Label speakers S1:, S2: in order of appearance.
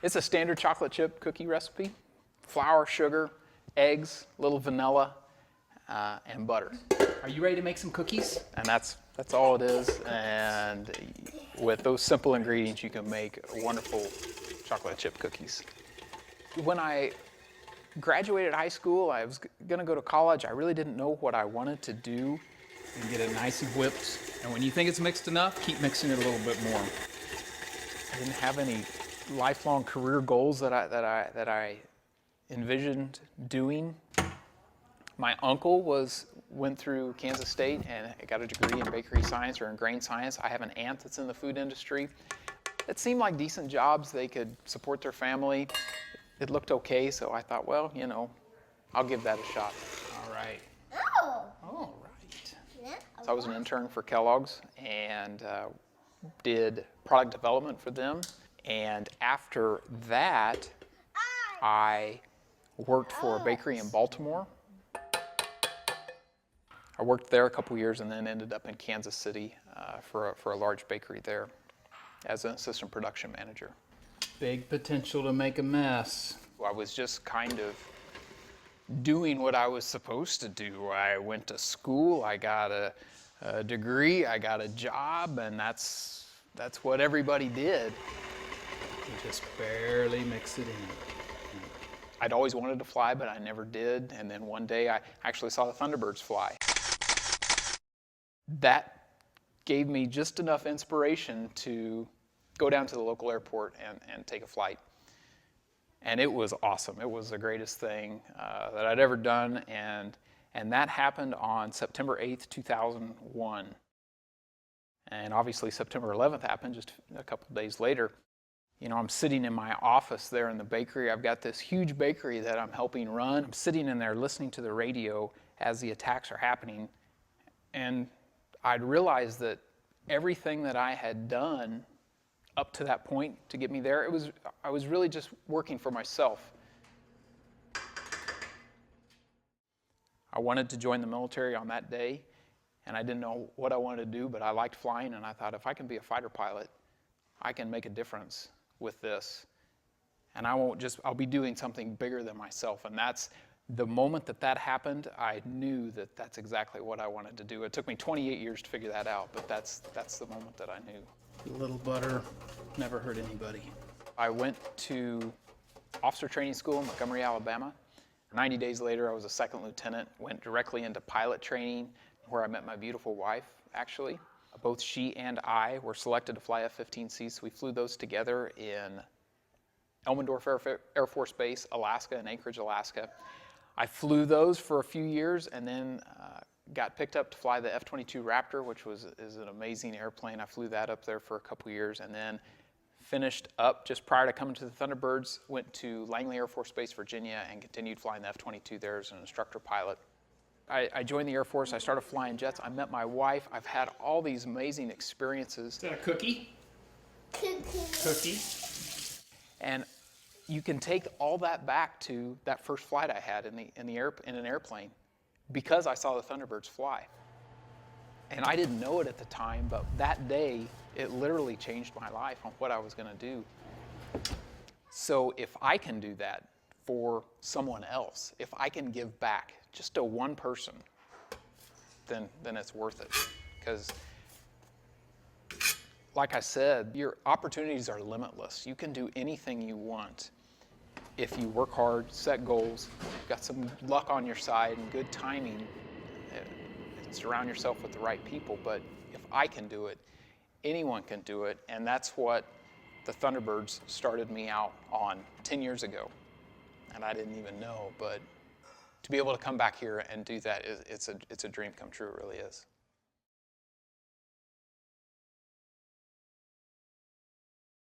S1: It's a standard chocolate chip cookie recipe. Flour, sugar, eggs, little vanilla, and butter.
S2: Are you ready to make some cookies?
S1: And that's all it is. And with those simple ingredients, you can make wonderful chocolate chip cookies. When I graduated high school, I was going to go to college. I really didn't know what I wanted to do.
S2: And get it nice and whipped. And when you think it's mixed enough, keep mixing it a little bit more.
S1: I didn't have any lifelong career goals that I envisioned doing. My uncle went through Kansas State and got a degree in bakery science or in grain science. I have an aunt that's in the food industry. It seemed like decent jobs. They could support their family. It looked okay, so I thought, well, you know, I'll give that a shot.
S2: All right.
S3: Oh.
S2: All right.
S1: So I was an intern for Kellogg's and did product development for them. And after that, I worked for a bakery in Baltimore. I worked there a couple years and then ended up in Kansas City for a large bakery there as an assistant production manager.
S2: Big potential to make a mess.
S1: I was just kind of doing what I was supposed to do. I went to school, I got a degree, I got a job, and that's what everybody did.
S2: You just barely mix it in.
S1: I'd always wanted to fly, but I never did. And then one day I actually saw the Thunderbirds fly. That gave me just enough inspiration to go down to the local airport and take a flight. And it was awesome. It was the greatest thing that I'd ever done. And that happened on September 8th, 2001. And obviously September 11th happened just a couple days later. You know, I'm sitting in my office there in the bakery. I've got this huge bakery that I'm helping run. I'm sitting in there listening to the radio as the attacks are happening. And I'd realized that everything that I had done up to that point to get me there, I was really just working for myself. I wanted to join the military on that day, and I didn't know what I wanted to do, but I liked flying, and I thought if I can be a fighter pilot, I can make a difference with this. And I'll be doing something bigger than myself. And that's the moment that happened, I knew that that's exactly what I wanted to do. It took me 28 years to figure that out, but that's the moment that I knew.
S2: A little butter never hurt anybody.
S1: I went to officer training school in Montgomery, Alabama. 90 days later, I was a second lieutenant, went directly into pilot training, where I met my beautiful wife, actually. Both she and I were selected to fly F-15Cs, so we flew those together in Elmendorf Air Force Base, Alaska, in Anchorage, Alaska. I flew those for a few years and then got picked up to fly the F-22 Raptor, which is an amazing airplane. I flew that up there for a couple years and then finished up just prior to coming to the Thunderbirds, went to Langley Air Force Base, Virginia, and continued flying the F-22 there as an instructor pilot. I joined the Air Force, I started flying jets, I met my wife, I've had all these amazing experiences.
S2: Is that a cookie? Cookie.
S1: And you can take all that back to that first flight I had in an airplane because I saw the Thunderbirds fly. And I didn't know it at the time, but that day, it literally changed my life on what I was going to do. So if I can do that for someone else, if I can give back just to one person, then it's worth it. Because like I said, your opportunities are limitless. You can do anything you want if you work hard, set goals, got some luck on your side and good timing, and surround yourself with the right people. But if I can do it, anyone can do it, and that's what the Thunderbirds started me out on 10 years ago. And I didn't even know, but to be able to come back here and do that, it's a dream come true, it really is.